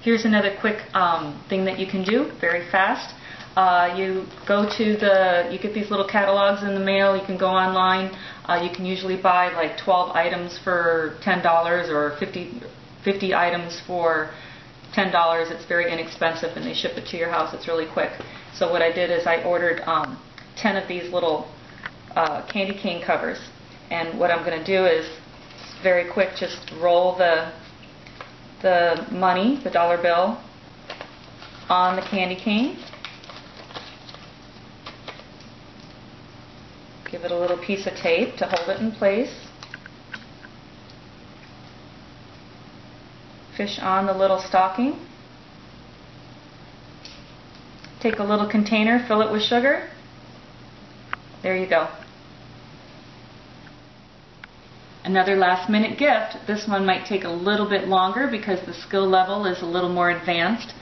Here's another quick thing that you can do very fast. You go to you get these little catalogs in the mail. You can go online. You can usually buy like 12 items for $10 or 50 items for $10. It's very inexpensive and they ship it to your house. It's really quick. So what I did is I ordered 10 of these little candy cane covers. And what I'm going to do is very quick, just roll the money, the dollar bill, on the candy cane. Give it a little piece of tape to hold it in place. Fish on the little stocking. Take a little container, fill it with sugar. There you go. Another last minute gift. This one might take a little bit longer because the skill level is a little more advanced.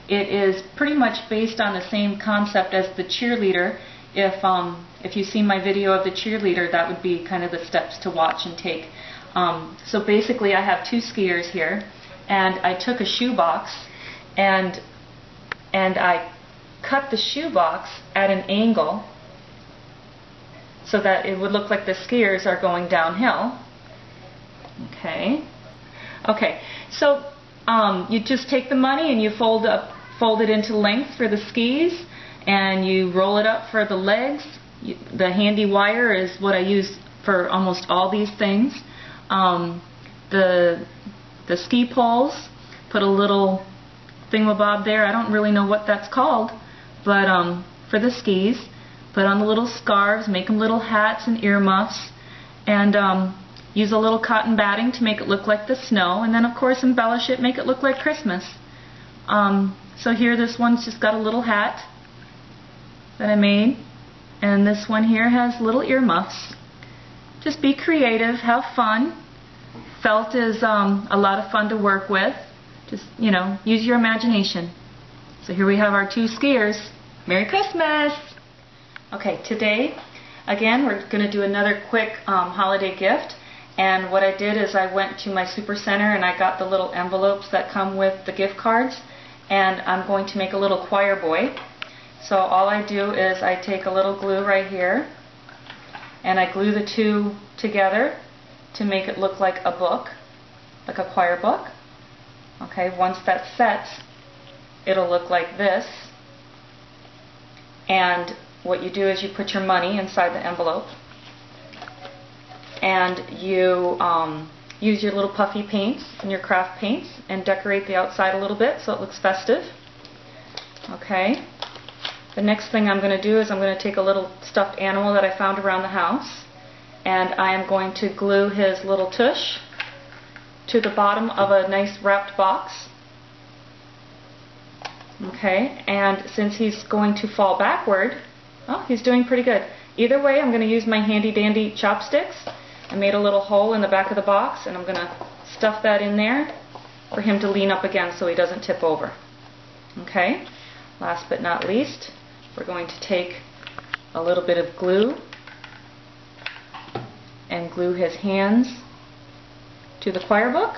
It is pretty much based on the same concept as the cheerleader. If you've seen my video of the cheerleader, that would be kind of the steps to watch and take. So basically I have two skiers here, and I took a shoebox and I cut the shoebox at an angle so that it would look like the skiers are going downhill. Okay. So you just take the money and you fold it into length for the skis, and you roll it up for the legs. The handy wire is what I use for almost all these things. The ski poles, put a little thingamabob there. I don't really know what that's called, but for the skis, put on the little scarves, make them little hats and earmuffs, and use a little cotton batting to make it look like the snow, and then of course embellish it, make it look like Christmas. So here, this one's just got a little hat that I made, and this one here has little earmuffs. Just be creative, have fun. Felt is a lot of fun to work with. Just, use your imagination. So here we have our two skiers. Merry Christmas! Okay, today, again, we're going to do another quick holiday gift. And what I did is I went to my super center and I got the little envelopes that come with the gift cards. And I'm going to make a little choir boy. So all I do is I take a little glue right here and I glue the two together to make it look like a book, like a choir book. Okay, once that sets, it'll look like this. And what you do is you put your money inside the envelope, and you use your little puffy paints and your craft paints and decorate the outside a little bit so it looks festive. Okay. The next thing I'm going to do is I'm going to take a little stuffed animal that I found around the house, and I am going to glue his little tush to the bottom of a nice wrapped box. Okay, and since he's going to fall backward, oh, he's doing pretty good. Either way, I'm going to use my handy dandy chopsticks. I made a little hole in the back of the box, and I'm going to stuff that in there for him to lean up against so he doesn't tip over. Okay, last but not least, we're going to take a little bit of glue and glue his hands to the choir book.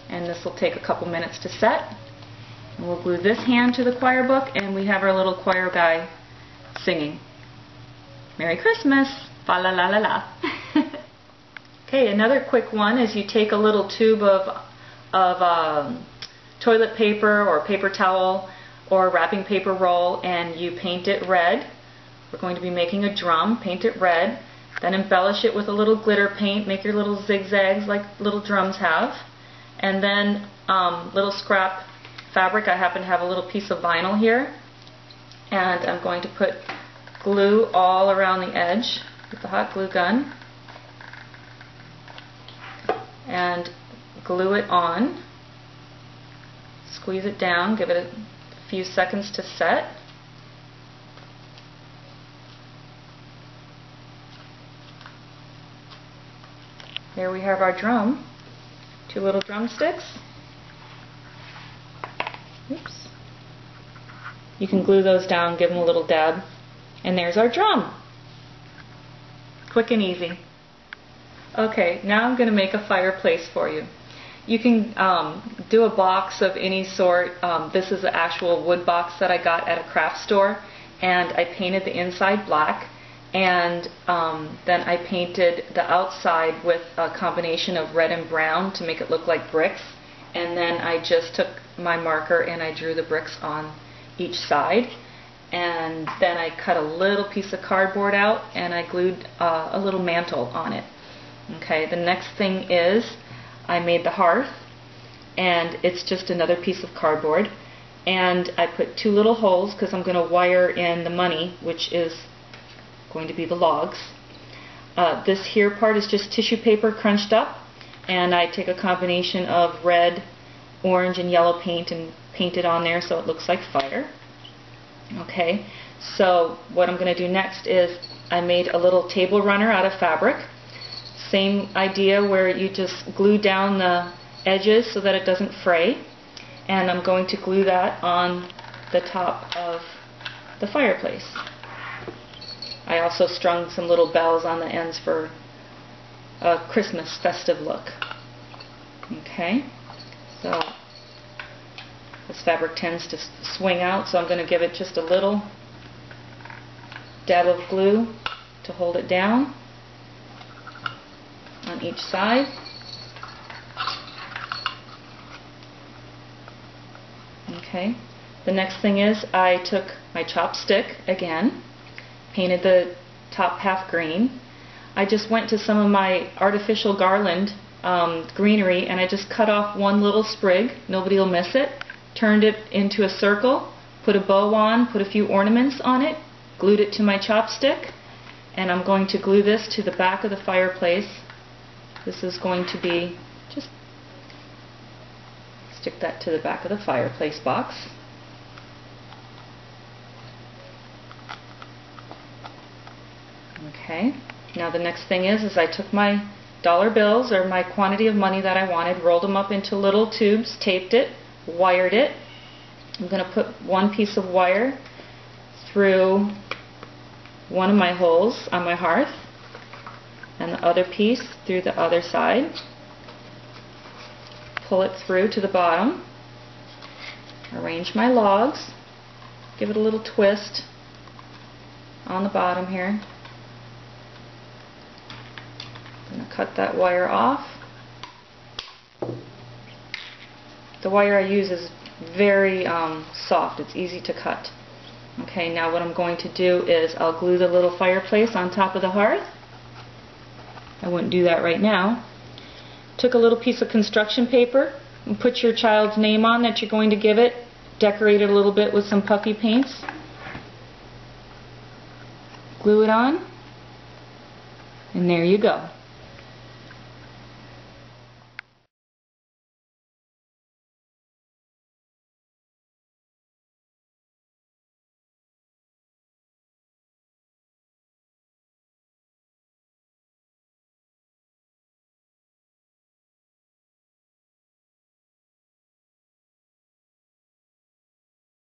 And this will take a couple minutes to set. And we'll glue this hand to the choir book, and we have our little choir guy singing Merry Christmas, fa la la la la. Okay, another quick one is you take a little tube of toilet paper or paper towel or wrapping paper roll, and you paint it red. We're going to be making a drum. Paint it red, then embellish it with a little glitter paint, make your little zigzags like little drums have, and then little scrap fabric. I happen to have a little piece of vinyl here, and I'm going to put glue all around the edge with the hot glue gun and glue it on. Squeeze it down, give it a few seconds to set. There we have our drum. Two little drumsticks. Oops. You can glue those down, give them a little dab. And there's our drum. Quick and easy. Okay, now I'm going to make a fireplace for you. You can do a box of any sort. This is an actual wood box that I got at a craft store, and I painted the inside black, and then I painted the outside with a combination of red and brown to make it look like bricks, and then I just took my marker and I drew the bricks on each side, and then I cut a little piece of cardboard out and I glued a little mantle on it. Okay, the next thing is I made the hearth, and it's just another piece of cardboard, and I put 2 little holes because I'm going to wire in the money, which is going to be the logs. This here part is just tissue paper crunched up, and I take a combination of red, orange, and yellow paint and paint it on there so it looks like fire. Okay, so what I'm going to do next is I made a little table runner out of fabric. Same idea, where you just glue down the edges so that it doesn't fray, and I'm going to glue that on the top of the fireplace. I also strung some little bells on the ends for a Christmas festive look. Okay, so this fabric tends to swing out, so I'm going to give it just a little dab of glue to hold it down on each side. Okay, the next thing is I took my chopstick again, painted the top half green. I just went to some of my artificial garland greenery and I just cut off one little sprig, nobody will miss it, turned it into a circle, put a bow on, put a few ornaments on it, glued it to my chopstick, and I'm going to glue this to the back of the fireplace. This is going to be, just stick that to the back of the fireplace box. Okay, now the next thing is I took my dollar bills, or my quantity of money that I wanted, rolled them up into little tubes, taped it, wired it. I'm going to put one piece of wire through one of my holes on my hearth, and the other piece through the other side. Pull it through to the bottom. Arrange my logs. Give it a little twist on the bottom here. I'm going to cut that wire off. The wire I use is very soft. It's easy to cut. Okay, now what I'm going to do is I'll glue the little fireplace on top of the hearth. I wouldn't do that right now. Took a little piece of construction paper and put your child's name on that you're going to give it. Decorate it a little bit with some puffy paints. Glue it on. And there you go.